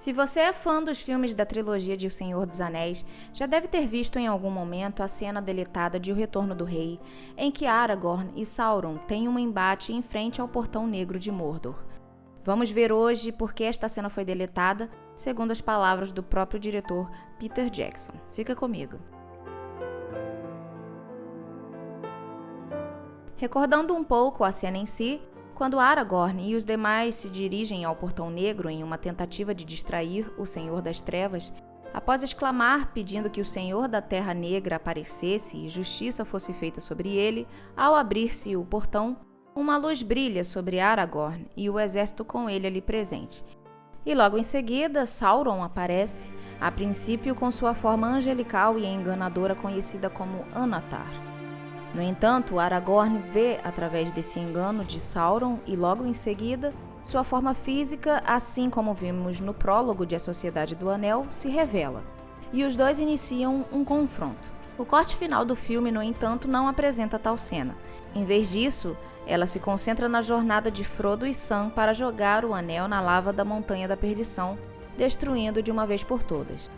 Se você é fã dos filmes da trilogia de O Senhor dos Anéis, já deve ter visto em algum momento a cena deletada de O Retorno do Rei, em que Aragorn e Sauron têm um embate em frente ao Portão Negro de Mordor. Vamos ver hoje por que esta cena foi deletada, segundo as palavras do próprio diretor Peter Jackson. Fica comigo. Recordando um pouco a cena em si, quando Aragorn e os demais se dirigem ao Portão Negro em uma tentativa de distrair o Senhor das Trevas, após exclamar pedindo que o Senhor da Terra Negra aparecesse e justiça fosse feita sobre ele, ao abrir-se o portão, uma luz brilha sobre Aragorn e o exército com ele ali presente. E logo em seguida, Sauron aparece, a princípio com sua forma angelical e enganadora conhecida como Anatar. No entanto, Aragorn vê através desse engano de Sauron e logo em seguida, sua forma física, assim como vimos no prólogo de A Sociedade do Anel, se revela. E os dois iniciam um confronto. O corte final do filme, no entanto, não apresenta tal cena. Em vez disso, ela se concentra na jornada de Frodo e Sam para jogar o anel na lava da Montanha da Perdição, destruindo de uma vez por todas.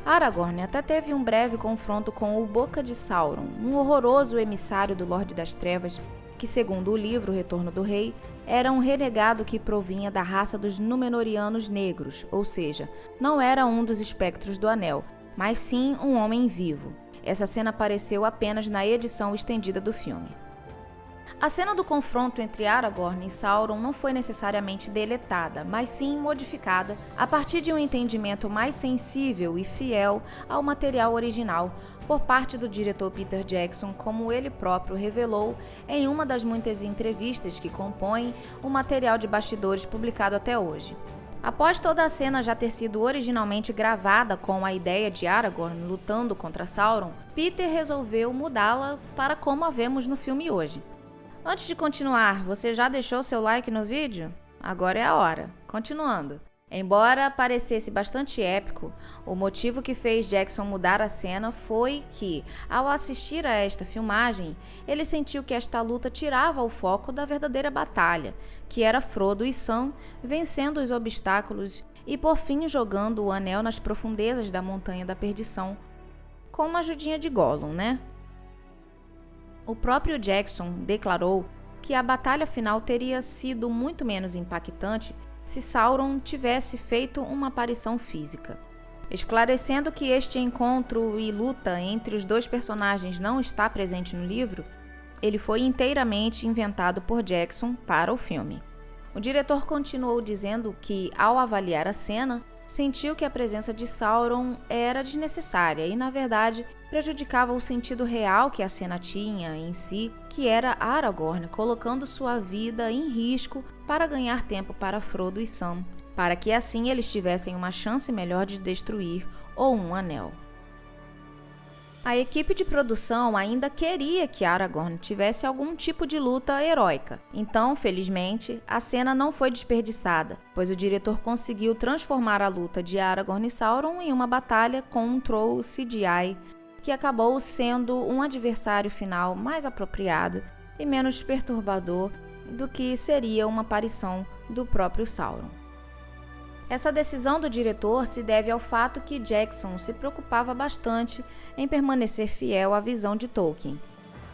Aragorn até teve um breve confronto com o Boca de Sauron, um horroroso emissário do Lorde das Trevas, que, segundo o livro Retorno do Rei, era um renegado que provinha da raça dos Númenóreanos negros, ou seja, não era um dos espectros do Anel, mas sim um homem vivo. Essa cena apareceu apenas na edição estendida do filme. A cena do confronto entre Aragorn e Sauron não foi necessariamente deletada, mas sim modificada a partir de um entendimento mais sensível e fiel ao material original por parte do diretor Peter Jackson, como ele próprio revelou em uma das muitas entrevistas que compõem o material de bastidores publicado até hoje. Após toda a cena já ter sido originalmente gravada com a ideia de Aragorn lutando contra Sauron, Peter resolveu mudá-la para como a vemos no filme hoje. Antes de continuar, você já deixou seu like no vídeo? Agora é a hora. Continuando. Embora parecesse bastante épico, o motivo que fez Jackson mudar a cena foi que, ao assistir a esta filmagem, ele sentiu que esta luta tirava o foco da verdadeira batalha, que era Frodo e Sam vencendo os obstáculos e por fim jogando o anel nas profundezas da Montanha da Perdição, com uma ajudinha de Gollum, né? O próprio Jackson declarou que a batalha final teria sido muito menos impactante se Sauron tivesse feito uma aparição física. Esclarecendo que este encontro e luta entre os dois personagens não está presente no livro, ele foi inteiramente inventado por Jackson para o filme. O diretor continuou dizendo que, ao avaliar a cena, sentiu que a presença de Sauron era desnecessária e, na verdade, prejudicava o sentido real que a cena tinha em si, que era Aragorn colocando sua vida em risco para ganhar tempo para Frodo e Sam, para que assim eles tivessem uma chance melhor de destruir um anel. A equipe de produção ainda queria que Aragorn tivesse algum tipo de luta heróica. Então, felizmente, a cena não foi desperdiçada, pois o diretor conseguiu transformar a luta de Aragorn e Sauron em uma batalha com um troll CGI, que acabou sendo um adversário final mais apropriado e menos perturbador do que seria uma aparição do próprio Sauron. Essa decisão do diretor se deve ao fato que Jackson se preocupava bastante em permanecer fiel à visão de Tolkien,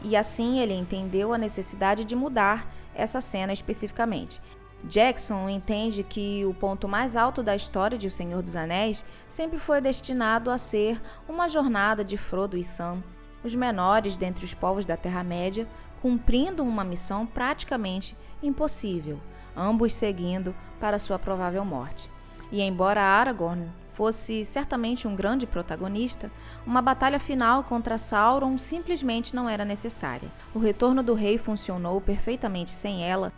e assim ele entendeu a necessidade de mudar essa cena especificamente. Jackson entende que o ponto mais alto da história de O Senhor dos Anéis sempre foi destinado a ser uma jornada de Frodo e Sam, os menores dentre os povos da Terra-média, cumprindo uma missão praticamente impossível, ambos seguindo para sua provável morte. E embora Aragorn fosse certamente um grande protagonista, uma batalha final contra Sauron simplesmente não era necessária. O Retorno do Rei funcionou perfeitamente sem ela,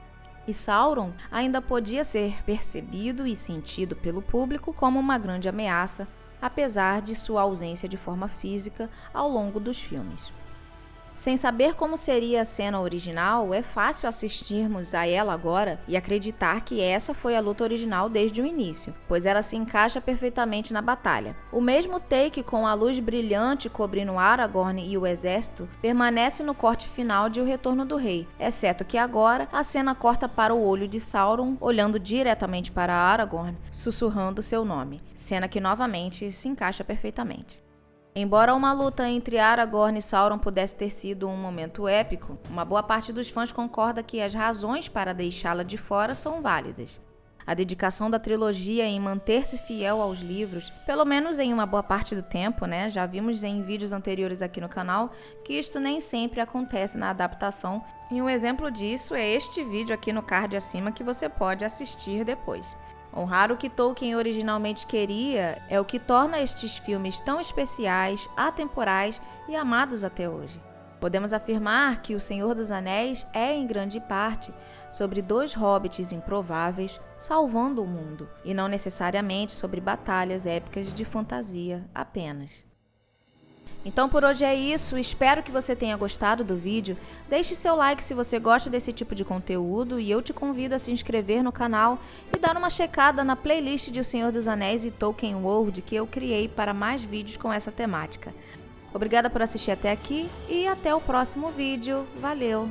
e Sauron ainda podia ser percebido e sentido pelo público como uma grande ameaça, apesar de sua ausência de forma física ao longo dos filmes. Sem saber como seria a cena original, é fácil assistirmos a ela agora e acreditar que essa foi a luta original desde o início, pois ela se encaixa perfeitamente na batalha. O mesmo take com a luz brilhante cobrindo Aragorn e o exército permanece no corte final de O Retorno do Rei, exceto que agora a cena corta para o olho de Sauron olhando diretamente para Aragorn, sussurrando seu nome, cena que novamente se encaixa perfeitamente. Embora uma luta entre Aragorn e Sauron pudesse ter sido um momento épico, uma boa parte dos fãs concorda que as razões para deixá-la de fora são válidas. A dedicação da trilogia em manter-se fiel aos livros, pelo menos em uma boa parte do tempo, né? Já vimos em vídeos anteriores aqui no canal que isto nem sempre acontece na adaptação, e um exemplo disso é este vídeo aqui no card acima que você pode assistir depois. Honrar o que Tolkien originalmente queria é o que torna estes filmes tão especiais, atemporais e amados até hoje. Podemos afirmar que O Senhor dos Anéis é, em grande parte, sobre dois hobbits improváveis salvando o mundo, e não necessariamente sobre batalhas épicas de fantasia apenas. Então por hoje é isso, espero que você tenha gostado do vídeo, deixe seu like se você gosta desse tipo de conteúdo e eu te convido a se inscrever no canal e dar uma checada na playlist de O Senhor dos Anéis e Tolkien World que eu criei para mais vídeos com essa temática. Obrigada por assistir até aqui e até o próximo vídeo, valeu!